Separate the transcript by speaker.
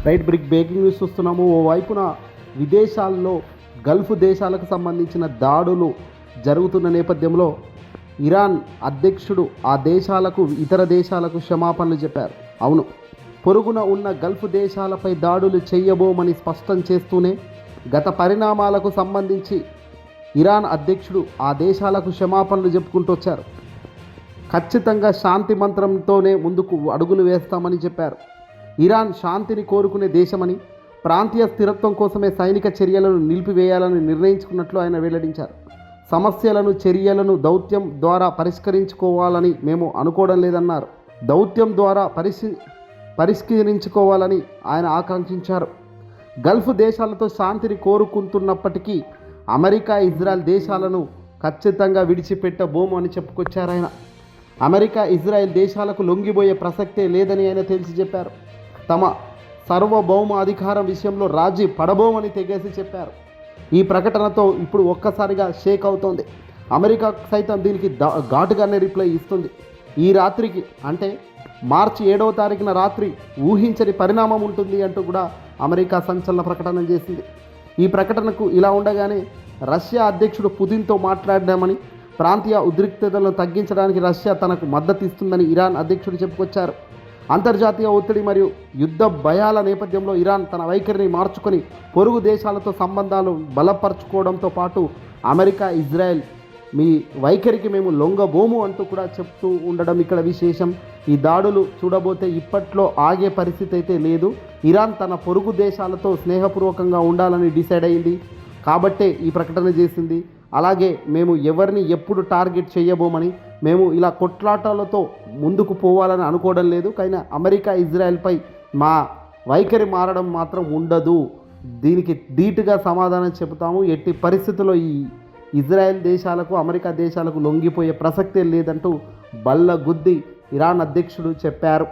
Speaker 1: Right breaking news చూస్తున్నాము. ఓవైపున విదేశాల్లో Gulf దేశాలకు సంబంధించిన దాడులు జరుగుతున్న నేపథ్యంలో ఇరాన్ అధ్యక్షుడు ఆ దేశాలకు ఇతర దేశాలకు క్షమాపణలు చెప్పారు. అవును, పొరుగున ఉన్న గల్ఫ్ దేశాలపై దాడులు చేయబోమని స్పష్టం చేస్తూనే గత పరిణామాలకు సంబంధించి ఇరాన్ అధ్యక్షుడు ఆ దేశాలకు క్షమాపణలు చెప్పుకుంటూ వచ్చారు. ఖచ్చితంగా శాంతి మంత్రంతోనే ముందుకు అడుగులు వేస్తామని చెప్పారు. ఇరాన్ శాంతిని కోరుకునే దేశమని, ప్రాంతీయ స్థిరత్వం కోసమే సైనిక చర్యలను నిలిపివేయాలని నిర్ణయించుకున్నట్లు ఆయన వెల్లడించారు. సమస్యలను, చర్యలను దౌత్యం ద్వారా పరిష్కరించుకోవాలని మేము అనుకోవడం లేదన్నారు. దౌత్యం ద్వారా పరిష్కరించుకోవాలని ఆయన ఆకాంక్షించారు. గల్ఫ్ దేశాలతో శాంతిని కోరుకుంటున్నప్పటికీ అమెరికా, ఇజ్రాయెల్ దేశాలను ఖచ్చితంగా విడిచిపెట్టబోము అని చెప్పుకొచ్చారు ఆయన. అమెరికా, ఇజ్రాయెల్ దేశాలకు లొంగిపోయే ప్రసక్తే లేదని ఆయన తేల్చి చెప్పారు. తమ సార్వభౌమ అధికారం విషయంలో రాజీ పడబోమని తెగేసి చెప్పారు. ఈ ప్రకటనతో ఇప్పుడు ఒక్కసారిగా షేక్ అవుతోంది. అమెరికా సైతం దీనికి ఘాటుగానే రిప్లై ఇస్తుంది. ఈ రాత్రికి అంటే మార్చి 7వ తారీఖున రాత్రి ఊహించని పరిణామం ఉంటుంది అంటూ కూడా అమెరికా సంచలన ప్రకటన చేసింది. ఈ ప్రకటనకు ఇలా ఉండగానే రష్యా అధ్యక్షుడు పుతిన్తో మాట్లాడామని, ప్రాంతీయ ఉద్రిక్తతలను తగ్గించడానికి రష్యా తనకు మద్దతు ఇస్తుందని ఇరాన్ అధ్యక్షుడు చెప్పుకొచ్చారు. అంతర్జాతీయ ఒత్తిడి మరియు యుద్ధ భయాల నేపథ్యంలో ఇరాన్ తన వైఖరిని మార్చుకొని పొరుగు దేశాలతో సంబంధాలు బలపరుచుకోవడంతో పాటు అమెరికా, ఇజ్రాయెల్ మీ వైఖరికి మేము లొంగబోము అంటూ కూడా చెప్తూ ఉండడం ఇక్కడ విశేషం. ఈ దాడులు చూడబోతే ఇప్పట్లో ఆగే పరిస్థితి అయితే లేదు. ఇరాన్ తన పొరుగు దేశాలతో స్నేహపూర్వకంగా ఉండాలని డిసైడ్ అయింది కాబట్టే ఈ ప్రకటన చేసింది. అలాగే మేము ఎవరిని ఎప్పుడు టార్గెట్ చేయబోమని, మేము ఇలా కొట్లాటలతో ముందుకు పోవాలని అనుకోవడం లేదు. కానీ అమెరికా, ఇజ్రాయెల్పై మా వైఖరి మారడం మాత్రం ఉండదు. దీనికి ధీటుగా సమాధానం చెబుతాము. ఎట్టి పరిస్థితుల్లో ఈ ఇజ్రాయెల్ దేశాలకు, అమెరికా దేశాలకు లొంగిపోయే ప్రసక్తే లేదంటూ బల్ల గుద్ది ఇరాన్ అధ్యక్షుడు చెప్పారు.